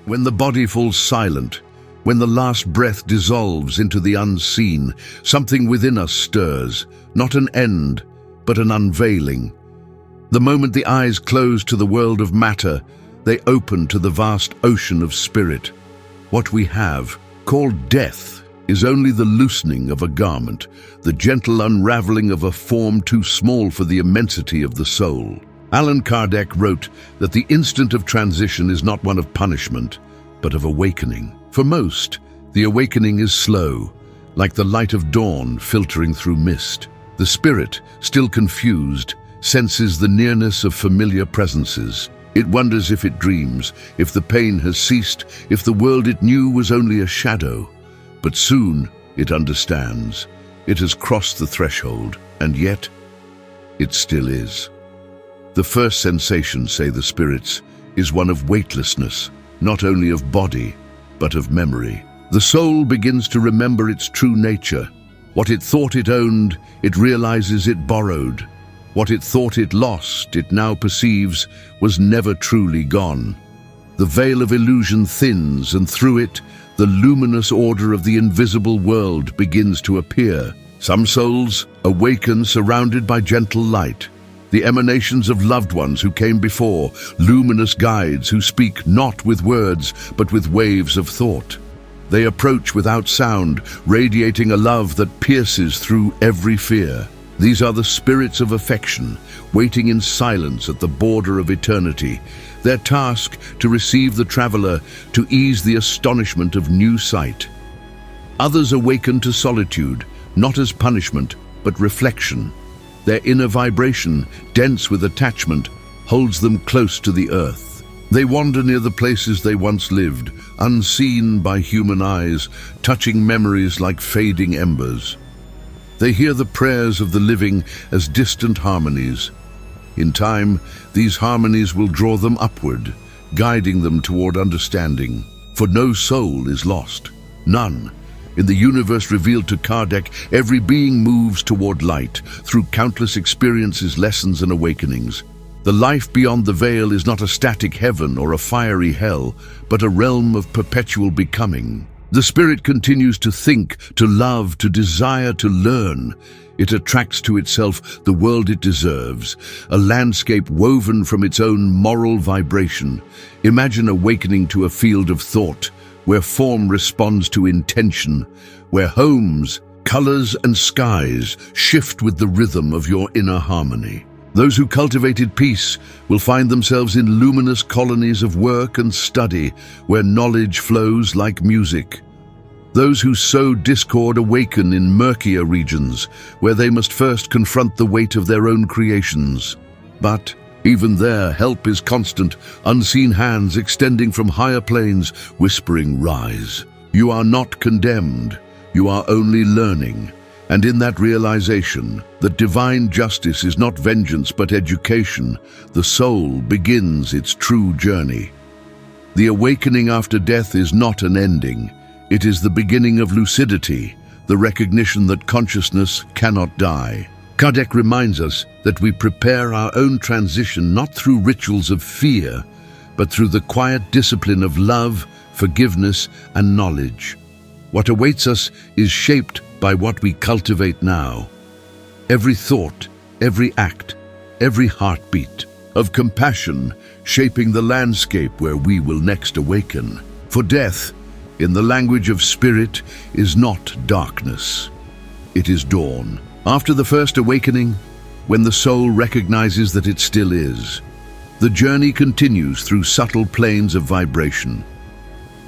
When the body falls silent, when the last breath dissolves into the unseen, something within us stirs, not an end, but an unveiling. The moment the eyes close to the world of matter, they open to the vast ocean of spirit. What we have, called death, is only the loosening of a garment, the gentle unraveling of a form too small for the immensity of the soul. Allan Kardec wrote that the instant of transition is not one of punishment, but of awakening. For most, the awakening is slow, like the light of dawn filtering through mist. The spirit, still confused, senses the nearness of familiar presences. It wonders if it dreams, if the pain has ceased, if the world it knew was only a shadow. But soon it understands. It has crossed the threshold, and yet it still is. The first sensation, say the spirits, is one of weightlessness, not only of body, but of memory. The soul begins to remember its true nature. What it thought it owned, it realizes it borrowed. What it thought it lost, it now perceives, was never truly gone. The veil of illusion thins, and through it, the luminous order of the invisible world begins to appear. Some souls awaken surrounded by gentle light, the emanations of loved ones who came before, luminous guides who speak not with words, but with waves of thought. They approach without sound, radiating a love that pierces through every fear. These are the spirits of affection, waiting in silence at the border of eternity, their task to receive the traveler, to ease the astonishment of new sight. Others awaken to solitude, not as punishment, but reflection. Their inner vibration, dense with attachment, holds them close to the earth. They wander near the places they once lived, unseen by human eyes, touching memories like fading embers. They hear the prayers of the living as distant harmonies. In time, these harmonies will draw them upward, guiding them toward understanding. For no soul is lost, none. In the universe revealed to Kardec, every being moves toward light, through countless experiences, lessons, and awakenings. The life beyond the veil is not a static heaven or a fiery hell, but a realm of perpetual becoming. The spirit continues to think, to love, to desire, to learn. It attracts to itself the world it deserves, a landscape woven from its own moral vibration. Imagine awakening to a field of thought, where form responds to intention, where homes, colors, and skies shift with the rhythm of your inner harmony. Those who cultivated peace will find themselves in luminous colonies of work and study, where knowledge flows like music. Those who sow discord awaken in murkier regions, where they must first confront the weight of their own creations. But even there, help is constant, unseen hands extending from higher planes, whispering, "Rise." You are not condemned, you are only learning. And in that realization, that divine justice is not vengeance but education, the soul begins its true journey. The awakening after death is not an ending. It is the beginning of lucidity, the recognition that consciousness cannot die. Kardec reminds us that we prepare our own transition not through rituals of fear, but through the quiet discipline of love, forgiveness, and knowledge. What awaits us is shaped by what we cultivate now. Every thought, every act, every heartbeat of compassion shaping the landscape where we will next awaken. For death, in the language of spirit, is not darkness. It is dawn. After the first awakening, when the soul recognizes that it still is, the journey continues through subtle planes of vibration.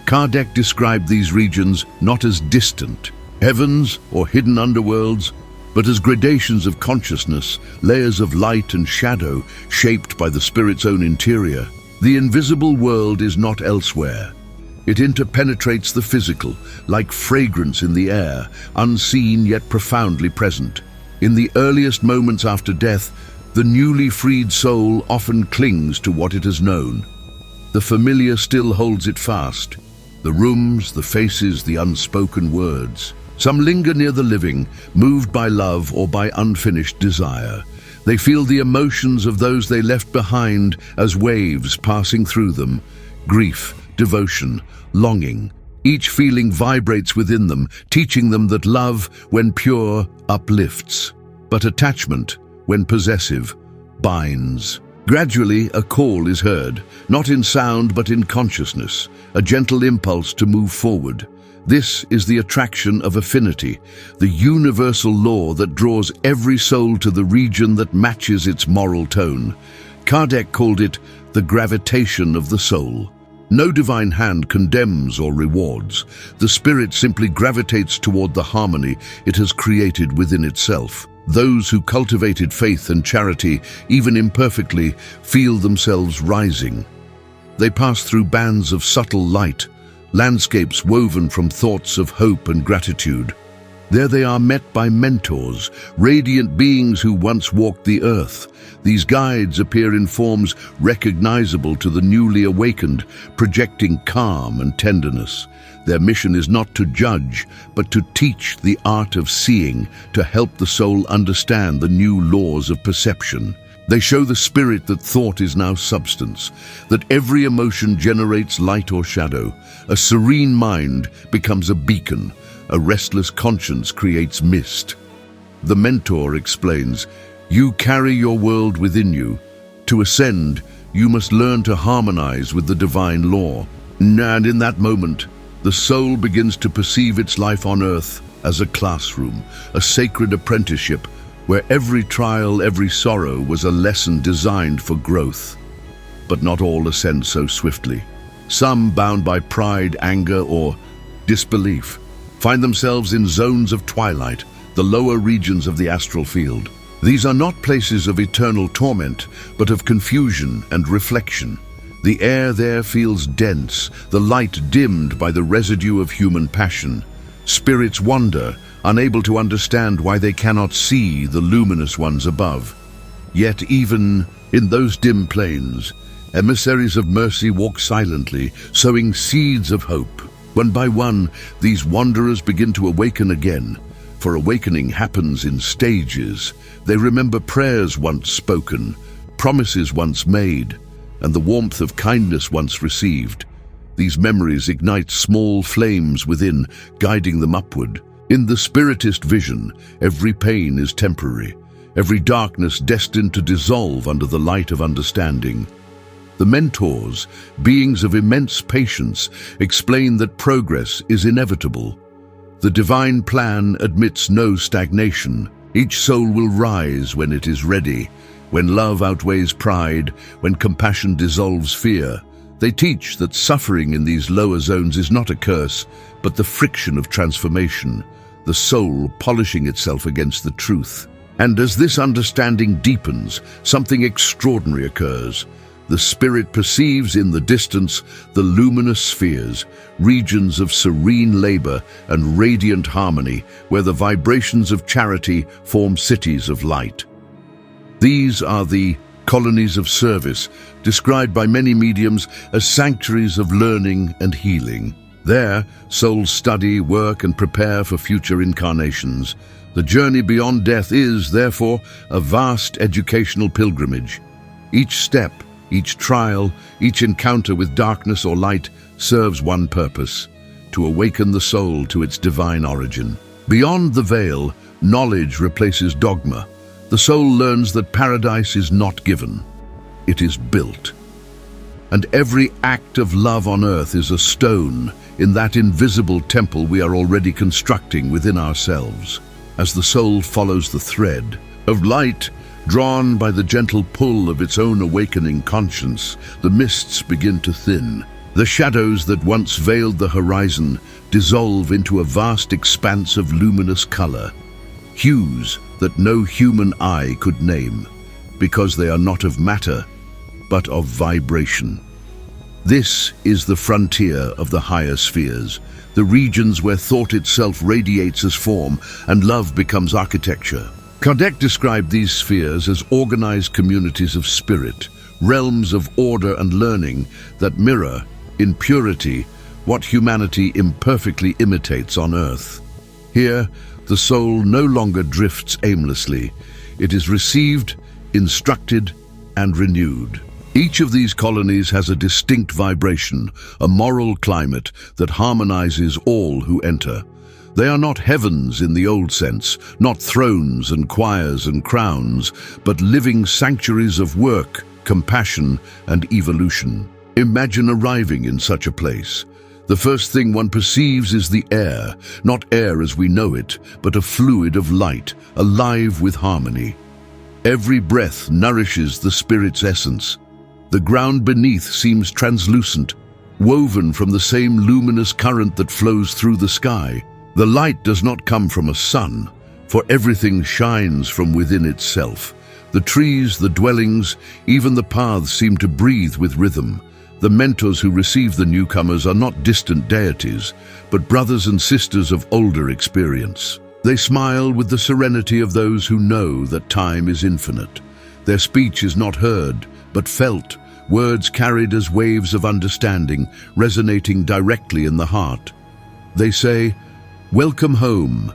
Kardec described these regions not as distant heavens or hidden underworlds, but as gradations of consciousness, layers of light and shadow shaped by the spirit's own interior. The invisible world is not elsewhere. It interpenetrates the physical, like fragrance in the air, unseen yet profoundly present. In the earliest moments after death, the newly freed soul often clings to what it has known. The familiar still holds it fast. The rooms, the faces, the unspoken words. Some linger near the living, moved by love or by unfinished desire. They feel the emotions of those they left behind as waves passing through them, grief, devotion, longing. Each feeling vibrates within them, teaching them that love, when pure, uplifts, but attachment, when possessive, binds. Gradually, a call is heard, not in sound but in consciousness, a gentle impulse to move forward. This is the attraction of affinity, the universal law that draws every soul to the region that matches its moral tone. Kardec called it the gravitation of the soul. No divine hand condemns or rewards. The spirit simply gravitates toward the harmony it has created within itself. Those who cultivated faith and charity, even imperfectly, feel themselves rising. They pass through bands of subtle light, landscapes woven from thoughts of hope and gratitude. There they are met by mentors, radiant beings who once walked the earth. These guides appear in forms recognizable to the newly awakened, projecting calm and tenderness. Their mission is not to judge, but to teach the art of seeing, to help the soul understand the new laws of perception. They show the spirit that thought is now substance, that every emotion generates light or shadow. A serene mind becomes a beacon, a restless conscience creates mist. The mentor explains, "You carry your world within you. To ascend, you must learn to harmonize with the divine law." And in that moment, the soul begins to perceive its life on earth as a classroom, a sacred apprenticeship, where every trial, every sorrow was a lesson designed for growth. But not all ascend so swiftly. Some, bound by pride, anger, or disbelief, find themselves in zones of twilight, the lower regions of the astral field. These are not places of eternal torment, but of confusion and reflection. The air there feels dense, the light dimmed by the residue of human passion. Spirits wander, unable to understand why they cannot see the luminous ones above. Yet even in those dim plains, emissaries of mercy walk silently, sowing seeds of hope. One by one, these wanderers begin to awaken again, for awakening happens in stages. They remember prayers once spoken, promises once made, and the warmth of kindness once received. These memories ignite small flames within, guiding them upward. In the spiritist vision, every pain is temporary, every darkness destined to dissolve under the light of understanding. The mentors, beings of immense patience, explain that progress is inevitable. The divine plan admits no stagnation. Each soul will rise when it is ready, when love outweighs pride, when compassion dissolves fear. They teach that suffering in these lower zones is not a curse, but the friction of transformation, the soul polishing itself against the truth. And as this understanding deepens, something extraordinary occurs. The spirit perceives in the distance the luminous spheres, regions of serene labor and radiant harmony, where the vibrations of charity form cities of light. These are the colonies of service, described by many mediums as sanctuaries of learning and healing. There, souls study, work, and prepare for future incarnations. The journey beyond death is, therefore, a vast educational pilgrimage. Each step, each trial, each encounter with darkness or light serves one purpose: to awaken the soul to its divine origin. Beyond the veil, knowledge replaces dogma. The soul learns that paradise is not given, it is built. And every act of love on earth is a stone in that invisible temple we are already constructing within ourselves. As the soul follows the thread of light, drawn by the gentle pull of its own awakening conscience, the mists begin to thin. The shadows that once veiled the horizon dissolve into a vast expanse of luminous color, hues that no human eye could name, because they are not of matter, but of vibration. This is the frontier of the higher spheres, the regions where thought itself radiates as form and love becomes architecture. Kardec described these spheres as organized communities of spirit, realms of order and learning that mirror, in purity, what humanity imperfectly imitates on earth. Here, the soul no longer drifts aimlessly. It is received, instructed, and renewed. Each of these colonies has a distinct vibration, a moral climate that harmonizes all who enter. They are not heavens in the old sense, not thrones and choirs and crowns, but living sanctuaries of work, compassion, and evolution. Imagine arriving in such a place. The first thing one perceives is the air, not air as we know it, but a fluid of light, alive with harmony. Every breath nourishes the spirit's essence. The ground beneath seems translucent, woven from the same luminous current that flows through the sky. The light does not come from a sun, for everything shines from within itself. The trees, the dwellings, even the paths seem to breathe with rhythm. The mentors who receive the newcomers are not distant deities, but brothers and sisters of older experience. They smile with the serenity of those who know that time is infinite. Their speech is not heard, but felt, words carried as waves of understanding, resonating directly in the heart. They say, "Welcome home.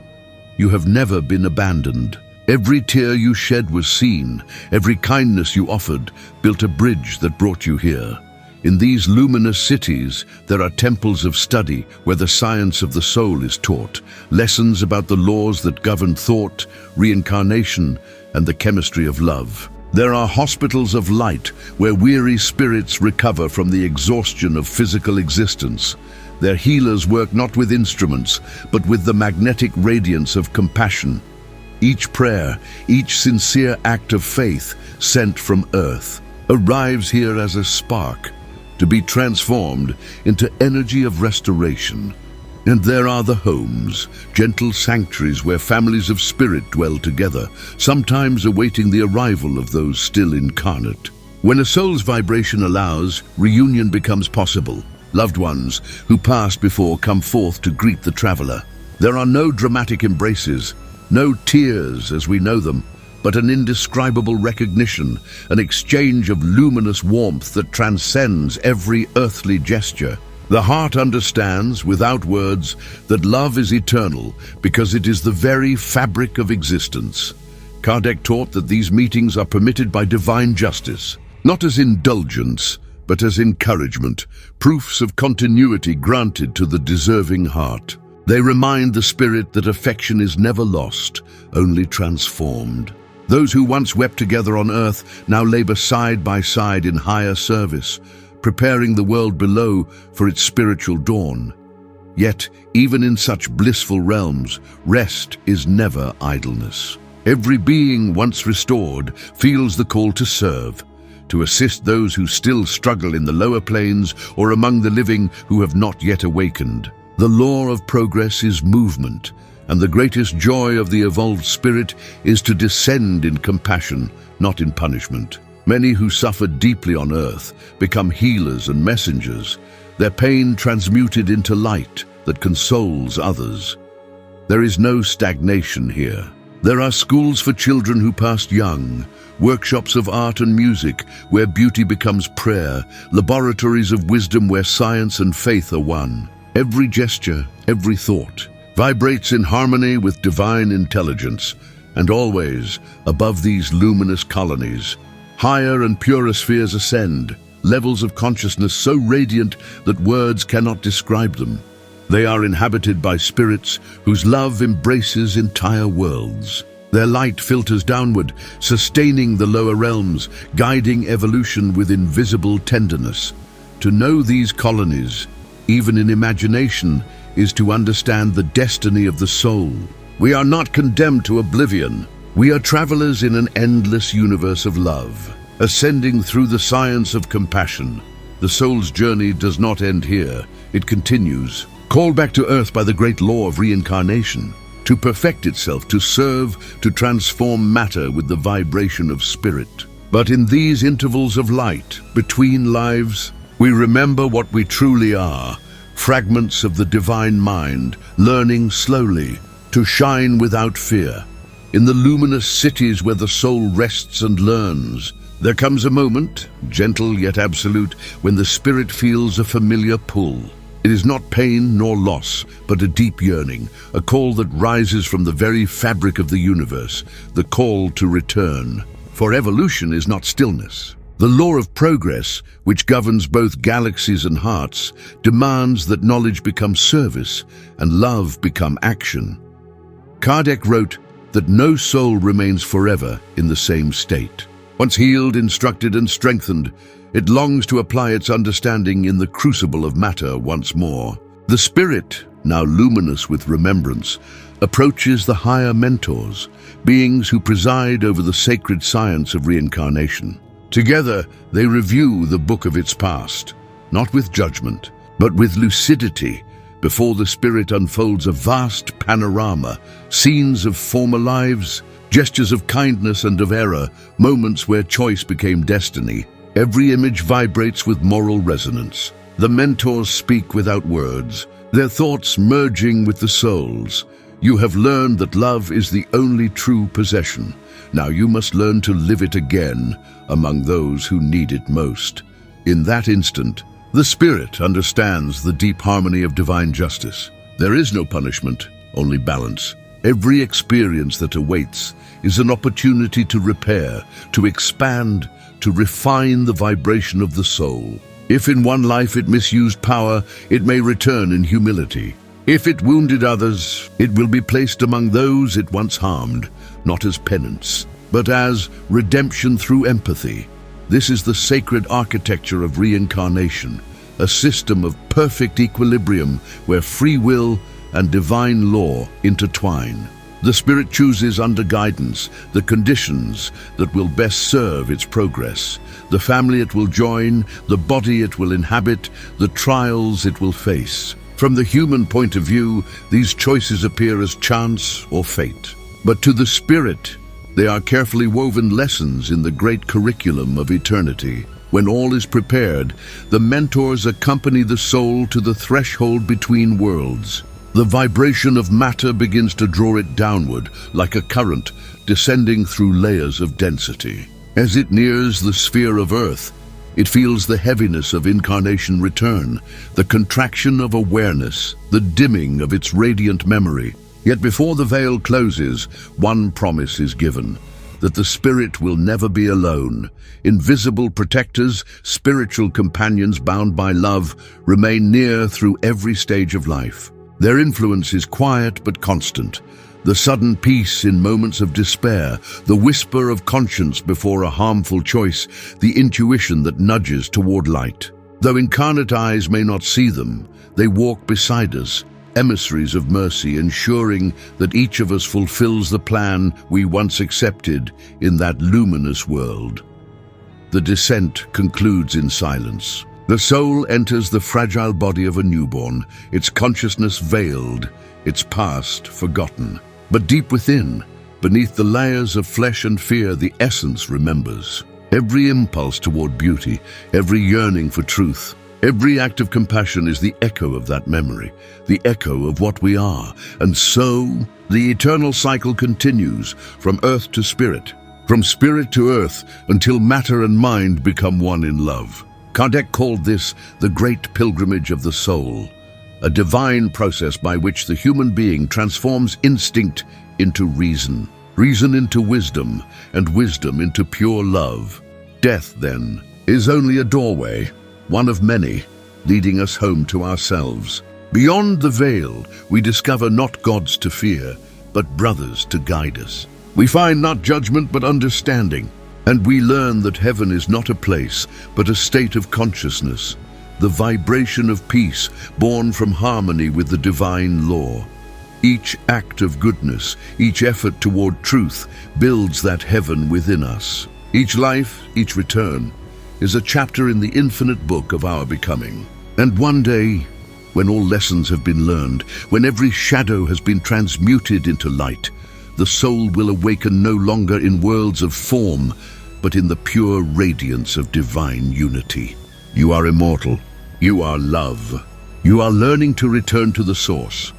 You have never been abandoned. Every tear you shed was seen. Every kindness you offered built a bridge that brought you here." In these luminous cities, there are temples of study where the science of the soul is taught, lessons about the laws that govern thought, reincarnation, and the chemistry of love. There are hospitals of light where weary spirits recover from the exhaustion of physical existence. Their healers work not with instruments, but with the magnetic radiance of compassion. Each prayer, each sincere act of faith sent from earth, arrives here as a spark, to be transformed into energy of restoration. And there are the homes, gentle sanctuaries where families of spirit dwell together, sometimes awaiting the arrival of those still incarnate. When a soul's vibration allows, reunion becomes possible. Loved ones who passed before come forth to greet the traveler. There are no dramatic embraces, no tears as we know them, but an indescribable recognition, an exchange of luminous warmth that transcends every earthly gesture. The heart understands, without words, that love is eternal because it is the very fabric of existence. Kardec taught that these meetings are permitted by divine justice, not as indulgence, but as encouragement, proofs of continuity granted to the deserving heart. They remind the spirit that affection is never lost, only transformed. Those who once wept together on earth now labor side by side in higher service, preparing the world below for its spiritual dawn. Yet, even in such blissful realms, rest is never idleness. Every being once restored feels the call to serve, to assist those who still struggle in the lower planes or among the living who have not yet awakened. The law of progress is movement, and the greatest joy of the evolved spirit is to descend in compassion, not in punishment. Many who suffered deeply on earth become healers and messengers, their pain transmuted into light that consoles others. There is no stagnation here. There are schools for children who passed young, workshops of art and music where beauty becomes prayer, laboratories of wisdom where science and faith are one. Every gesture, every thought, vibrates in harmony with divine intelligence, and always, above these luminous colonies, higher and purer spheres ascend, levels of consciousness so radiant that words cannot describe them. They are inhabited by spirits whose love embraces entire worlds. Their light filters downward, sustaining the lower realms, guiding evolution with invisible tenderness. To know these colonies, even in imagination, is to understand the destiny of the soul. We are not condemned to oblivion. We are travelers in an endless universe of love, ascending through the science of compassion. The soul's journey does not end here. It continues, called back to earth by the great law of reincarnation, to perfect itself, to serve, to transform matter with the vibration of spirit. But in these intervals of light, between lives, we remember what we truly are, fragments of the divine mind, learning slowly to shine without fear. In the luminous cities where the soul rests and learns, there comes a moment, gentle yet absolute, when the spirit feels a familiar pull. It is not pain nor loss, but a deep yearning, a call that rises from the very fabric of the universe, the call to return. For evolution is not stillness. The law of progress, which governs both galaxies and hearts, demands that knowledge become service and love become action. Kardec wrote that no soul remains forever in the same state. Once healed, instructed, and strengthened, it longs to apply its understanding in the crucible of matter once more. The spirit, now luminous with remembrance, approaches the higher mentors, beings who preside over the sacred science of reincarnation. Together, they review the book of its past, not with judgment, but with lucidity, before the spirit unfolds a vast panorama, scenes of former lives, gestures of kindness and of error, moments where choice became destiny. Every image vibrates with moral resonance. The mentors speak without words, their thoughts merging with the soul's. You have learned that love is the only true possession. Now you must learn to live it again among those who need it most. In that instant, the spirit understands the deep harmony of divine justice. There is no punishment, only balance. Every experience that awaits is an opportunity to repair, to expand, to refine the vibration of the soul. If in one life it misused power, it may return in humility. If it wounded others, it will be placed among those it once harmed, not as penance, but as redemption through empathy. This is the sacred architecture of reincarnation, a system of perfect equilibrium where free will and divine law intertwine. The spirit chooses under guidance the conditions that will best serve its progress, the family it will join, the body it will inhabit, the trials it will face. From the human point of view, these choices appear as chance or fate. But to the spirit, they are carefully woven lessons in the great curriculum of eternity. When all is prepared, the mentors accompany the soul to the threshold between worlds. The vibration of matter begins to draw it downward, like a current, descending through layers of density. As it nears the sphere of Earth, it feels the heaviness of incarnation return, the contraction of awareness, the dimming of its radiant memory. Yet before the veil closes, one promise is given, that the spirit will never be alone. Invisible protectors, spiritual companions bound by love, remain near through every stage of life. Their influence is quiet but constant. The sudden peace in moments of despair, the whisper of conscience before a harmful choice, the intuition that nudges toward light. Though incarnate eyes may not see them, they walk beside us, emissaries of mercy, ensuring that each of us fulfills the plan we once accepted in that luminous world. The descent concludes in silence. The soul enters the fragile body of a newborn, its consciousness veiled, its past forgotten. But deep within, beneath the layers of flesh and fear, the essence remembers. Every impulse toward beauty, every yearning for truth, every act of compassion is the echo of that memory, the echo of what we are. And so, the eternal cycle continues, from earth to spirit, from spirit to earth, until matter and mind become one in love. Kardec called this the great pilgrimage of the soul, a divine process by which the human being transforms instinct into reason, reason into wisdom, and wisdom into pure love. Death, then, is only a doorway, one of many, leading us home to ourselves. Beyond the veil, we discover not gods to fear, but brothers to guide us. We find not judgment but understanding, and we learn that heaven is not a place, but a state of consciousness, the vibration of peace born from harmony with the divine law. Each act of goodness, each effort toward truth builds that heaven within us. Each life, each return, is a chapter in the infinite book of our becoming. And one day, when all lessons have been learned, when every shadow has been transmuted into light, the soul will awaken no longer in worlds of form, but in the pure radiance of divine unity. You are immortal. You are love. You are learning to return to the source,